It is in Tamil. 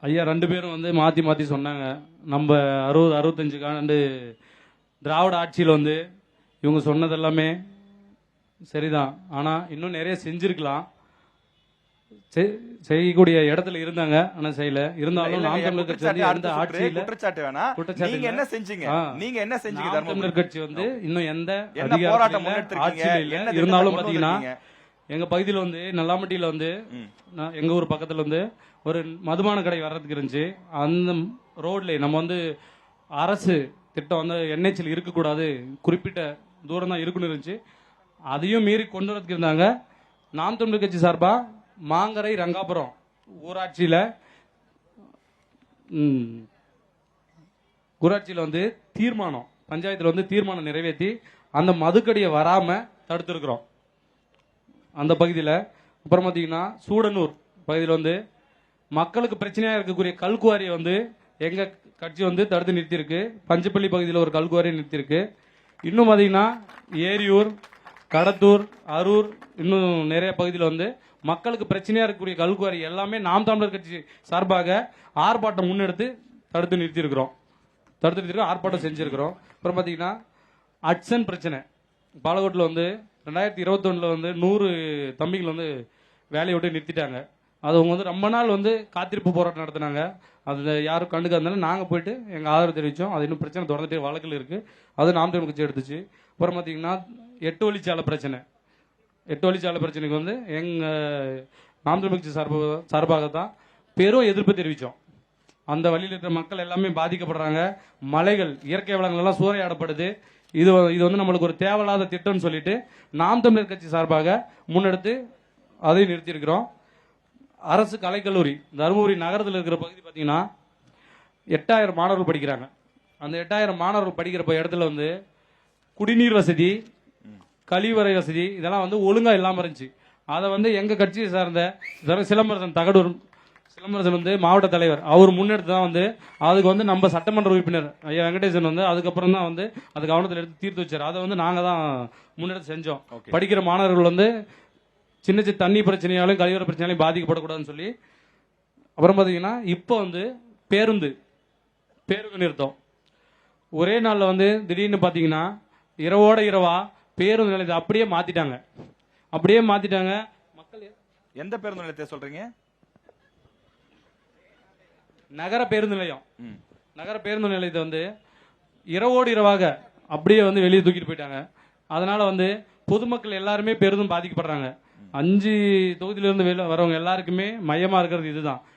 ஐயா 2 பேரும் வந்து மாற்றி மாற்றி சொன்னாங்க. நம்ம 60 65 ஆண்டு திராவிட ஆட்சியில் வந்து இவங்க சொன்னது எல்லாமே சரிதான். ஆனால் இன்னும் நிறைய செஞ்சிருக்கலாம். செய்யக்கூடிய இடத்துல இருந்தாங்க, ஆனா செய்யல. இருந்தாலும் நாம் தமிழர் கட்சி வந்து எந்த ஆட்சியில குற்றச்சாட்டு வேணா, நீங்க என்ன செஞ்சீங்க? நீங்க என்ன செஞ்சீங்க? நாம் தமிழர் கட்சி வந்து இன்னும் எந்த போராட்டம் முன்னெடுத்திருக்கீங்க? இல்ல. இருந்தாலும் பாத்தீங்கன்னா எங்க பகுதியில் வந்து நல்லாமட்டியில வந்து எங்க ஊர் பக்கத்துல வந்து ஒரு மதுபான கடை வர்றதுக்கு இருந்துச்சு. அந்த ரோட்ல நம்ம வந்து அரசு திட்டம் வந்து என்ஹெச்ல இருக்கக்கூடாது, குறிப்பிட்ட தூரம் தான் இருக்குன்னு இருந்துச்சு. அதையும் மீறி கொண்டு வரதுக்கு இருந்தாங்க. நாம் தமிழர் கட்சி சார்பா மாங்கரை ரங்காபுரம் ஊராட்சியில வந்து தீர்மானம், பஞ்சாயத்துல வந்து தீர்மானம் நிறைவேற்றி அந்த மதுக்கடியை வராம தடுத்திருக்கிறோம் அந்த பகுதியில். அப்புறம் பார்த்தீங்கன்னா சூடனூர் பகுதியில் வந்து மக்களுக்கு பிரச்சனையா இருக்கக்கூடிய கல்குவாரியை வந்து எங்க கட்சி வந்து தடுத்து நிறுத்தியிருக்கு. பஞ்சப்பள்ளி பகுதியில் ஒரு கல்குவாரியை நிறுத்தியிருக்கு. இன்னும் பார்த்தீங்கன்னா ஏரியூர், கடத்தூர், அரூர், இன்னும் நிறைய பகுதியில் வந்து மக்களுக்கு பிரச்சனையா இருக்கக்கூடிய கல்குவாரி எல்லாமே நாம் தமிழர் கட்சி சார்பாக ஆர்ப்பாட்டம் முன்னெடுத்து தடுத்து நிறுத்தியிருக்கிறோம். ஆர்ப்பாட்டம் செஞ்சிருக்கிறோம். அப்புறம் பார்த்தீங்கன்னா அட்சன் பிரச்சனை பாலக்கோட்டில் வந்து 2021 வந்து 100 தம்பிகள் வந்து வேலையை விட்டு நிறுத்திட்டாங்க. அது அவங்க வந்து ரொம்ப நாள் வந்து காத்திருப்பு போராட்டம் நடத்தினாங்க. அது யாரும் கண்டுக்காதனால நாங்கள் போயிட்டு எங்கள் ஆதரவு தெரிவித்தோம். அது இன்னும் பிரச்சனை தொடர்ந்துட்டே வழக்கில் இருக்குது. அது நாம் தமிழ் கட்சி எடுத்துச்சு. அப்புறம் பார்த்தீங்கன்னா 8 வழிச்சாலை பிரச்சனை. 8 வழிச்சாலை பிரச்சனைக்கு வந்து எங்கள் நாம் தமிழ் கட்சி சார்பாக தான் பெரும் எதிர்ப்பு தெரிவித்தோம். அந்த வழியில் இருக்கிற மக்கள் எல்லாமே பாதிக்கப்படுறாங்க. மலைகள், இயற்கை வளங்கள் எல்லாம் சூறையாடப்படுது. இது வந்து நம்மளுக்கு ஒரு தேவையில்லாத திட்டம்னு சொல்லிட்டு நாம் தமிழர் கட்சி சார்பாக முன்னெடுத்து அதை நிறுத்தியிருக்கிறோம். அரசு கலைக்கல்லூரி தருமபுரி நகரத்தில் இருக்கிற பகுதி பார்த்தீங்கன்னா 8000 மாணவர்கள் படிக்கிறாங்க. அந்த 8000 மாணவர்கள் படிக்கிற இடத்துல வந்து குடிநீர் வசதி, கழிவறை வசதி இதெல்லாம் வந்து ஒழுங்கா இல்லாமல் இருந்துச்சு. அதை வந்து எங்க கட்சியை சார்ந்த சிலம்பரசன் தகடூர் சிலம்பரசன் வந்து மாவட்ட தலைவர் அவர் முன்னெடுத்து தான் வந்து அதுக்கு வந்து நம்ம சட்டமன்ற உறுப்பினர் ஐயா வெங்கடேசன் வந்து அதுக்கப்புறம் தான் வந்து அது கவனத்தில் எடுத்து தீர்த்து வச்சார். அதை வந்து நாங்க தான் முன்னெடுத்து செஞ்சோம். படிக்கிற மாணவர்கள் வந்து சின்ன சின்ன தண்ணி பிரச்சனையாலும் கழிவறை பிரச்சனையாலும் பாதிக்கப்படக்கூடாதுன்னு சொல்லி. அப்புறம் பார்த்தீங்கன்னா இப்போ வந்து பேருந்து நிறுத்தம் ஒரே நாளில் வந்து திடீர்னு பார்த்தீங்கன்னா இரவோட இரவா பேருந்து நிலையத்தை அப்படியே மாத்திட்டாங்க. மக்கள் எந்த பேருந்து நிலையத்தை சொல்றீங்க? நகர பேருந்து நிலையத்தை வந்து இரவோடு இரவாக அப்படியே வந்து வெளியே தூக்கிட்டு போயிட்டாங்க. அதனால வந்து பொதுமக்கள் எல்லாருமே பெரிதும் பாதிக்கப்படுறாங்க. 5 தொகுதியிலிருந்து வரவங்க எல்லாருக்குமே மையமா இருக்கிறது இதுதான்.